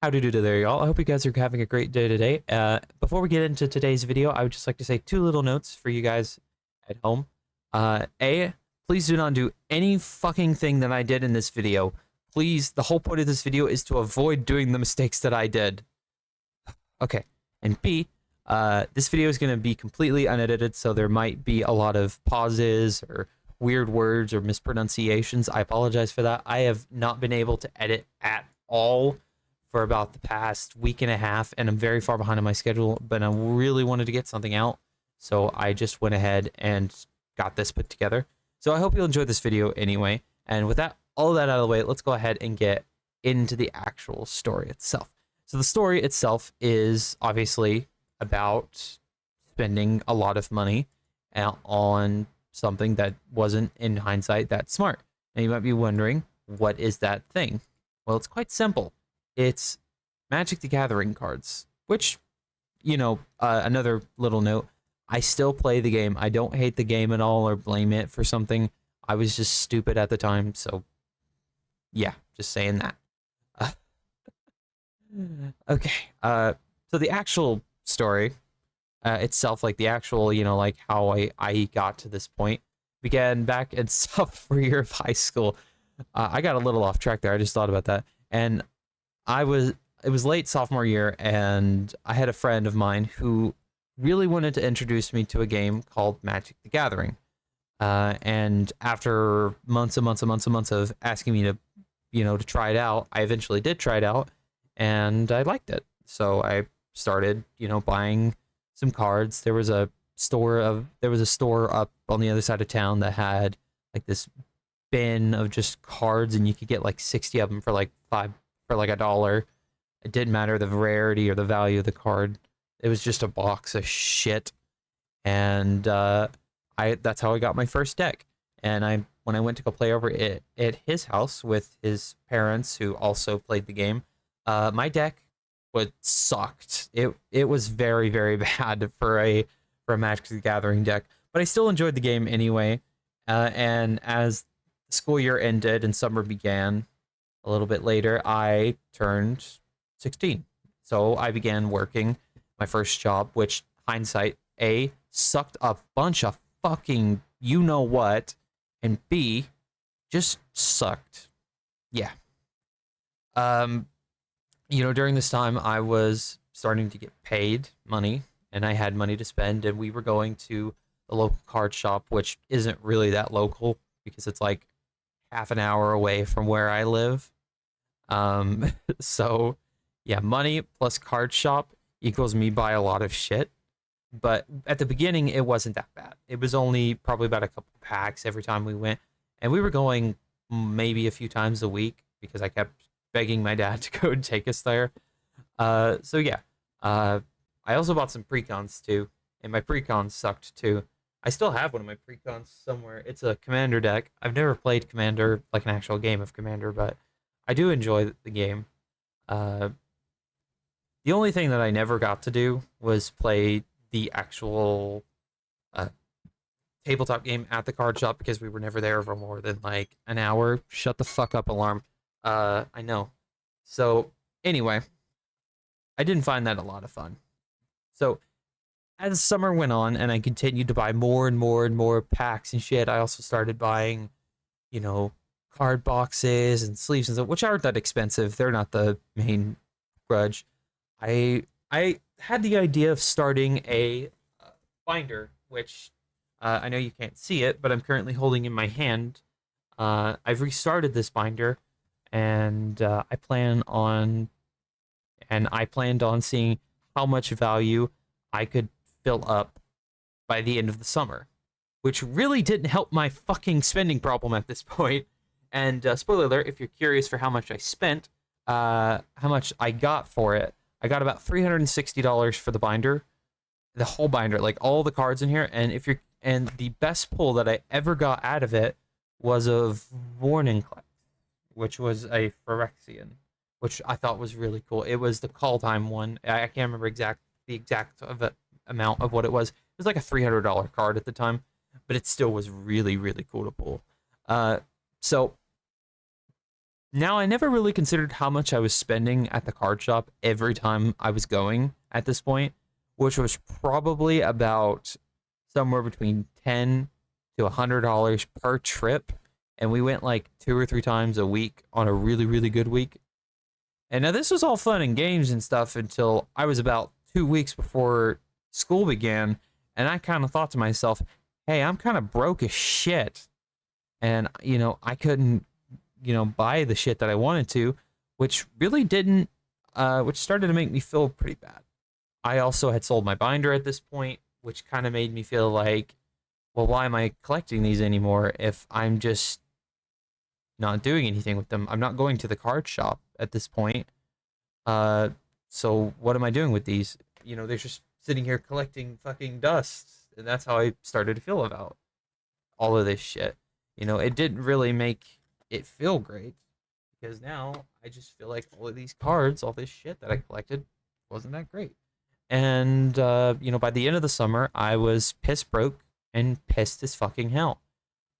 Howdy do there, y'all. I hope you guys are having a great day today. Before we get into today's video, I would just like to say two little notes for you guys at home. A, please do not do any fucking thing that I did in this video. Please, the whole point of this video is to avoid doing the mistakes that I did. Okay. And B, this video is going to be completely unedited, so there might be a lot of pauses or weird words or mispronunciations. I apologize for that. I have not been able to edit at all for about the past week and a half, and I'm very far behind on my schedule, but I really wanted to get something out, so I just went ahead and got this put together. So I hope you'll enjoy this video anyway, and with that, all that out of the way, let's go ahead and get into the actual story itself. So the story itself is obviously about spending a lot of money on something that wasn't, in hindsight, that smart. Now you might be wondering, what is that thing? Well, it's quite simple. It's Magic the Gathering cards, which, you know, another little note, I still play the game. I don't hate the game at all or blame it for something. I was just stupid at the time, so yeah, just saying that. Okay, so the actual story itself, like the actual, you know, like how I got to this point, began back in sophomore year of high school. I got a little off track there. I just thought about that. And it was late sophomore year, and I had a friend of mine who really wanted to introduce me to a game called Magic the Gathering. And after months and months and months and months of asking me to, you know, to try it out, I eventually did try it out, and I liked it. So I started, you know, buying some cards. There was a store up on the other side of town that had like this bin of just cards, and you could get like 60 of them for like $1. It didn't matter the rarity or the value of the card. It was just a box of shit. And that's how I got my first deck. And when I went to go play over it at his house with his parents, who also played the game, my deck sucked. It was very, very bad for a Magic the Gathering deck. But I still enjoyed the game anyway. And as the school year ended and summer began, a little bit later, I turned 16. So I began working my first job, which, hindsight, A, sucked a bunch of fucking you-know-what, and B, just sucked. Yeah. You know, during this time, I was starting to get paid money, and I had money to spend, and we were going to the local card shop, which isn't really that local, because it's like half an hour away from where I live. So yeah, money plus card shop equals me buy a lot of shit. But at the beginning, it wasn't that bad. It was only probably about a couple packs every time we went, and we were going maybe a few times a week because I kept begging my dad to go and take us there. So yeah, I also bought some precons too, and my precons sucked too. I still have one of my precons somewhere. It's a Commander deck. I've never played Commander, like an actual game of Commander, but I do enjoy the game. The only thing that I never got to do was play the actual tabletop game at the card shop because we were never there for more than like an hour. Shut the fuck up, alarm. I know. So anyway, I didn't find that a lot of fun. So as summer went on and I continued to buy more and more and more packs and shit, I also started buying, you know, card boxes and sleeves and stuff, which aren't that expensive. They're not the main grudge. I had the idea of starting a binder, which I know you can't see it, but I'm currently holding in my hand. I've restarted this binder, and I planned on seeing how much value I could fill up by the end of the summer, which really didn't help my fucking spending problem at this point. And spoiler alert, if you're curious for how much I spent, how much I got for it, I got about $360 for the binder, the whole binder, like all the cards in here. And the best pull that I ever got out of it was of Vorninclex, which was a Phyrexian, which I thought was really cool. It was the call time one. I can't remember the exact amount of what it was. It was like a $300 card at the time, but it still was really, really cool to pull. So Now, I never really considered how much I was spending at the card shop every time I was going at this point, which was probably about somewhere between $10 to $100 per trip. And we went like 2 or 3 times a week on a really, really good week. And now this was all fun and games and stuff until I was about 2 weeks before school began. And I kind of thought to myself, hey, I'm kind of broke as shit. And, I couldn't, buy the shit that I wanted to, which really didn't, which started to make me feel pretty bad. I also had sold my binder at this point, which kind of made me feel like, well, why am I collecting these anymore if I'm just not doing anything with them? I'm not going to the card shop at this point. Uh, so what am I doing with these? They're just sitting here collecting fucking dust. And that's how I started to feel about all of this shit. It didn't really make it feel great because now I just feel like all of these cards, all this shit that I collected wasn't that great. And, by the end of the summer, I was piss broke and pissed as fucking hell.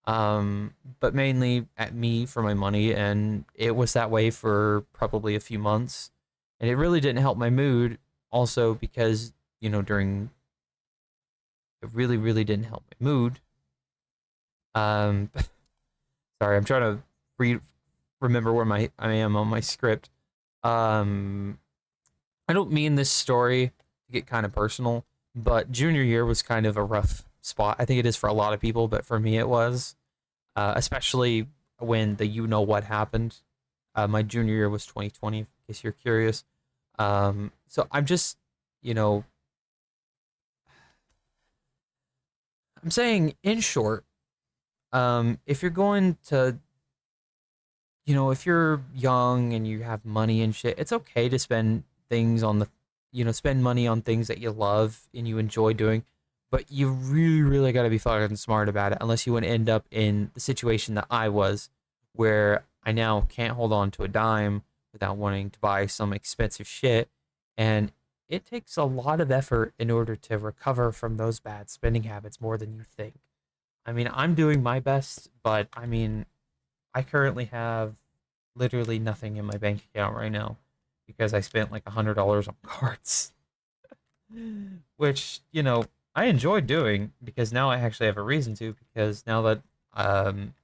But mainly at me for my money, and it was that way for probably a few months. And it really didn't help my mood also because, during it really, really didn't help my mood. Sorry, I'm trying to remember where I am on my script. I don't mean this story to get kind of personal, but junior year was kind of a rough spot. I think it is for a lot of people, but for me it was, especially when the what happened. My junior year was 2020, in case you're curious. So I'm just, I'm saying in short, if you're going to, if you're young and you have money and shit, it's okay to spend things on spend money on things that you love and you enjoy doing, but you really, really got to be fucking smart about it unless you want to end up in the situation that I was, where I now can't hold on to a dime without wanting to buy some expensive shit. And it takes a lot of effort in order to recover from those bad spending habits more than you think. I mean, I'm doing my best, but I mean, I currently have literally nothing in my bank account right now because I spent like $100 on cards, which, I enjoy doing because now I actually have a reason to, because now that I'm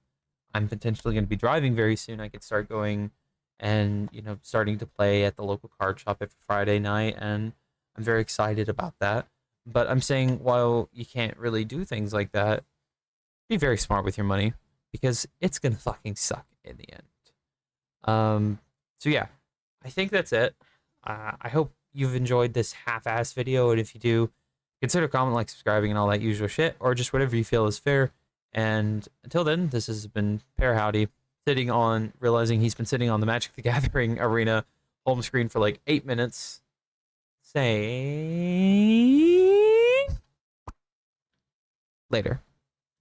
potentially going to be driving very soon, I could start going and, starting to play at the local card shop every Friday night. And I'm very excited about that. But I'm saying, while you can't really do things like that, be very smart with your money because it's gonna fucking suck in the end. So yeah, I think that's it. I hope you've enjoyed this half-ass video, and if you do, consider comment, like, subscribing, and all that usual shit, or just whatever you feel is fair. And until then, this has been Pear Howdy, realizing he's been sitting on the Magic the Gathering arena home screen for like 8 minutes, saying later.